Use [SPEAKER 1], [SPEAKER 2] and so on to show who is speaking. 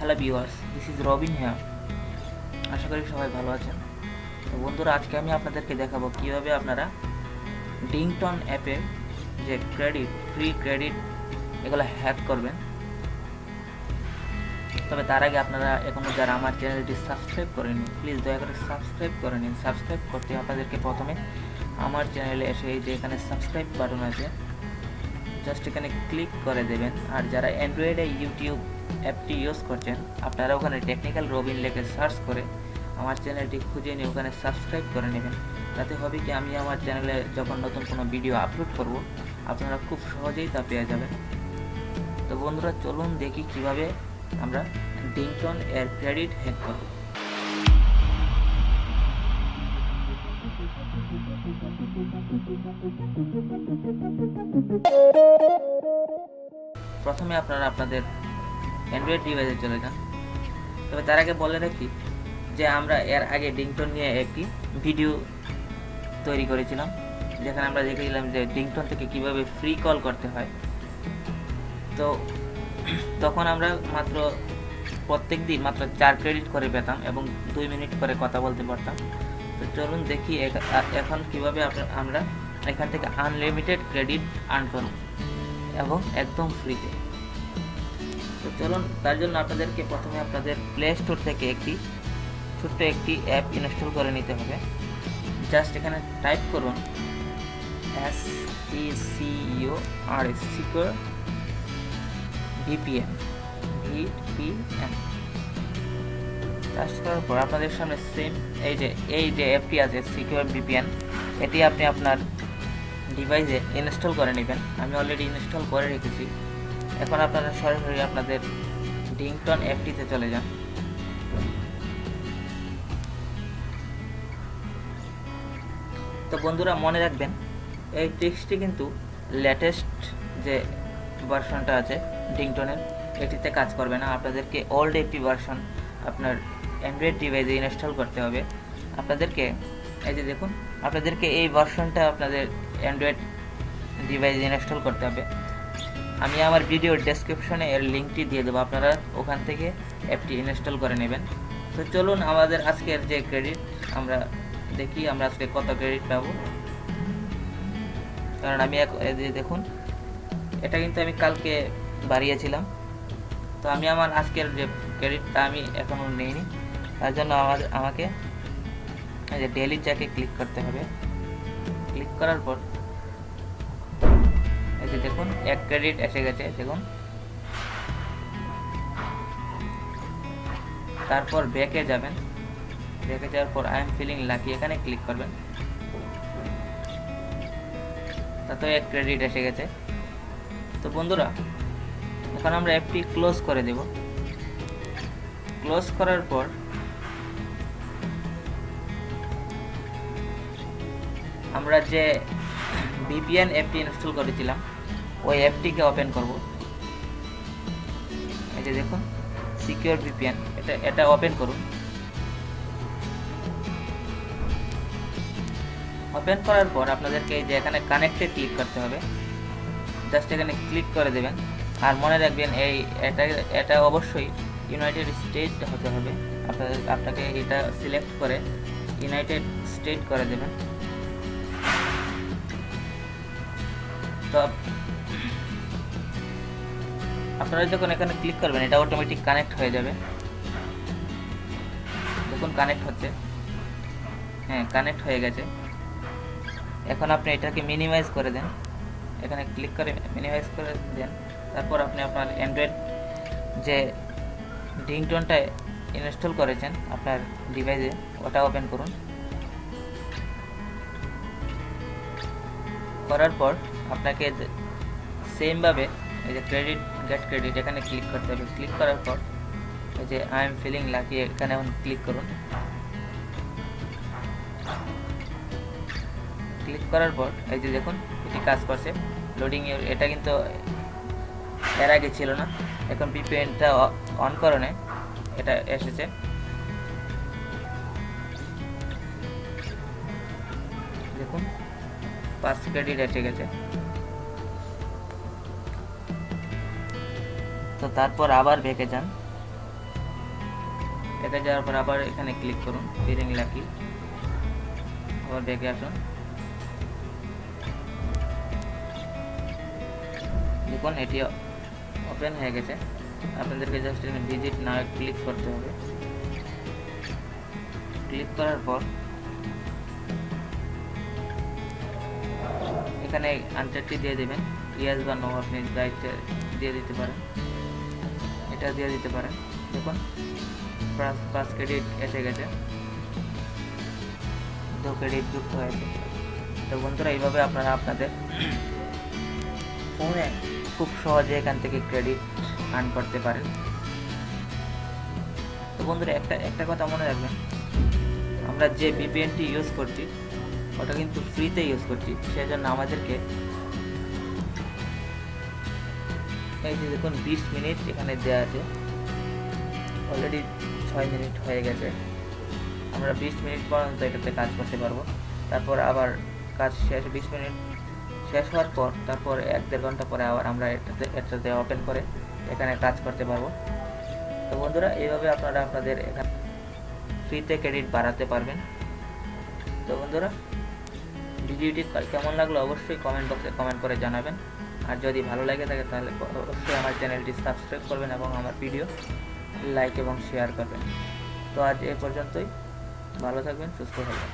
[SPEAKER 1] Hello viewers, this is Robin here. আশা করি সবাই ভালো আছেন। তো বন্ধুরা, আজকে আমি আপনাদেরকে দেখাবো কিভাবে আপনারা ডিংটন অ্যাপে যে ফ্রি ক্রেডিট এগুলো হ্যাক করবেন। তবে তার আগে আপনারা এখনও যারা আমার চ্যানেলটি সাবস্ক্রাইব করেনি, প্লিজ দয়া করে সাবস্ক্রাইব করে নিন। সাবস্ক্রাইব করতে আপনাদেরকে প্রথমে আমার চ্যানেলে এসে এই যে এখানে সাবস্ক্রাইব বাটন আছে, জাস্ট এখানে ক্লিক করে দেবেন। আর যারা অ্যান্ড্রয়েডে ইউটিউব অ্যাপটি ইউজ করছেন, আপনারা ওখানে টেকনিক্যাল রবিন লিখে সার্চ করে আমার চ্যানেলটি খুঁজে নিয়ে ওখানে সাবস্ক্রাইব করে নেবেন। তাতে হবে কি, আমি আমার চ্যানেলে যখন নতুন কোনো ভিডিও আপলোড করব, আপনারা খুব সহজেই তা পেয়ে যাবেন। তো বন্ধুরা, চলুন দেখি কিভাবে আমরা ডিংটন এর ক্রেডিট হ্যাক করব। প্রথমে আপনারা আপনাদের অ্যান্ড্রয়েড ডিভাইসে চলে যান। তবে তার আগে বলে রাখি যে আমরা এর আগে ডিংটন নিয়ে একটি ভিডিও তৈরি করেছিলাম, যেখানে আমরা দেখেছিলাম যে ডিংটন থেকে কিভাবে ফ্রি কল করতে হয়। তো তখন আমরা প্রত্যেক দিন মাত্র 4 ক্রেডিট করে পেতাম এবং 2 মিনিট করে কথা বলতে পারতাম। তো চলুন দেখি এখন কিভাবে আমরা এখান থেকে আনলিমিটেড ক্রেডিট আর্ন করব এবং একদম ফ্রিতে। তো চলুন, তার জন্য আপনাদেরকে প্রথমে আপনাদের প্লে স্টোর থেকে ছোট্ট একটি অ্যাপ ইনস্টল করে নিতে হবে। জাস্ট এখানে টাইপ করুন SECURE সিকিউর VPN। সার্চ করার পর আপনাদের সামনে সেম এই যে অ্যাপটি আছে সিকিউর VPN, এটি আপনি আপনার ডিভাইসে ইনস্টল করে নেবেন। আমি অলরেডি ইনস্টল করে রেখেছি। এখন আপনারা সরাসরি আপনাদের ডিংটন অ্যাপটিতে চলে যান। তো বন্ধুরা, মনে রাখবেন এই ট্রিক্সটি কিন্তু লেটেস্ট যে ভার্সনটা আছে ডিংটনের, এটিতে কাজ করবে না। আপনাদেরকে ওল্ড একটি ভার্সন আপনার অ্যান্ড্রয়েড ডিভাইসে ইনস্টল করতে হবে। আপনাদেরকে এই যে দেখুন, আপনাদেরকে এই ভার্সনটা আপনাদের অ্যান্ড্রয়েড ডিভাইসে ইনস্টল করতে হবে। আমি আমার ভিডিওর ডেসক্রিপশনে এর লিঙ্কটি দিয়ে দেবো, আপনারা ওখান থেকে অ্যাপটি ইনস্টল করে নেবেন। তো চলুন আমাদের আজকের যে ক্রেডিট আমরা দেখি আমরা আজকে কত ক্রেডিট পাবো। কারণ আমি দেখুন, এটা কিন্তু আমি কালকে বাড়িয়েছিলাম। তো আমি আমার আজকের যে ক্রেডিটটা আমি এখনও নিইনি, তার জন্য আমাকে এই যে ডেইলি চ্যাকে ক্লিক করতে হবে। ক্লিক করার পর এই যে দেখুন 1 ক্রেডিট এসে গেছে দেখুন। তারপর ব্যাকে যাবেন। ব্যাকে যাওয়ার পর আই এম ফিলিং লাকি এখানে ক্লিক করবেন। তাতে 1 ক্রেডিট এসে গেছে। তো বন্ধুরা, এখন আমরা অ্যাপটি ক্লোজ করে দেব। ক্লোজ করার পর আমরা যে VPN অ্যাপটি ইনস্টল করেছিলাম, ওই অ্যাপটিকে ওপেন করব। এই যে দেখুন সিকিউর VPN, এটা ওপেন করুন। ওপেন করার পর আপনাদেরকে এই যে এখানে কানেক্টে ক্লিক করতে হবে। জাস্ট এখানে ক্লিক করে দেবেন। আর মনে রাখবেন এটা অবশ্যই ইউনাইটেড স্টেট হতে হবে। আপনাকে এটা সিলেক্ট করে ইউনাইটেড স্টেট করে দেবেন। তো আপনারা যখন এখানে ক্লিক করবেন, এটা অটোমেটিক কানেক্ট হয়ে যাবে। দেখুন কানেক্ট হচ্ছে। হ্যাঁ, কানেক্ট হয়ে গেছে। এখন আপনি এটাকে মিনিমাইজ করে দেন। এখানে ক্লিক করে মিনিমাইজ করে দেন। তারপর আপনি আপনার অ্যান্ড্রয়েড যে ডিংটনটা ইনস্টল করেছেন আপনার ডিভাইসে, ওটা ওপেন করুন। করার পর আপনাকে সেমভাবে এই যে গেট ক্রেডিট এখানে ক্লিক করতে হবে। ক্লিক করার পর এই যে আই এম ফিলিং লাকি এখানে এখন ক্লিক করুন। ক্লিক করার পর এই যে দেখুন এটি কাজ করছে। লোডিং, এটা কিন্তু এর আগে ছিল না। এখন VPNটা অন করনে এটা এসেছে। দেখুন 5 ক্রেডিট এসে গেছে। তো তারপর আবার ব্যাকে যান। এতে যাওয়ার পর আবার এখানে ক্লিক করুন ফিরিং লাকি, আবার ব্যাকে আসুন। দেখুন এটি ওপেন হয়ে গেছে। আপনাদেরকে জাস্ট এখানে ভিজিট নাও ক্লিক করতে হবে। ক্লিক করার পর এখানে আনসারটি দিয়ে দেবেন, ইয়েস বা নো, আপনি যা ইচ্ছে দিয়ে দিতে পারেন, এটা দিয়ে দিতে পারেন। দেখুন 5 ক্রেডিট এসে গেছে, 2 ক্রেডিট যুক্ত হয়েছে। তো বন্ধুরা এইভাবে আপনারা আপনাদের ফোনে খুব সহজে এখান থেকে ক্রেডিট আর্ন করতে পারেন। তো বন্ধুরা একটা কথা মনে রাখবেন, আমরা যে ভিপিএনটি ইউজ করছি ওটা কিন্তু ফ্রিতে ইউজ করছি, সেই জন্য আমাদেরকে এই যে দেখুন 20 মিনিট এখানে দেওয়া আছে, অলরেডি 6 মিনিট হয়ে গেছে। আমরা 20 মিনিট পর্যন্ত এটাতে কাজ করতে পারবো। তারপর আবার কাজ শেষ, 20 মিনিট শেষ হওয়ার পর তারপর 1-1.5 ঘন্টা পরে আবার আমরা এটাতে ওপেন করে এখানে কাজ করতে পারবো। তো বন্ধুরা এইভাবে আপনারা আপনাদের এখানে ফ্রিতে ক্রেডিট বাড়াতে পারবেন। তো বন্ধুরা ভিডিওটি কেমন লাগলো অবশ্যই কমেন্ট বক্সে কমেন্ট করে জানাবেন। আর যদি ভালো লাগে থাকে তাহলে অবশ্যই আমার চ্যানেলটি সাবস্ক্রাইব করবেন এবং আমার ভিডিও লাইক এবং শেয়ার করবেন। তো আজ এ পর্যন্তই, ভালো থাকবেন, সুস্থ থাকবেন।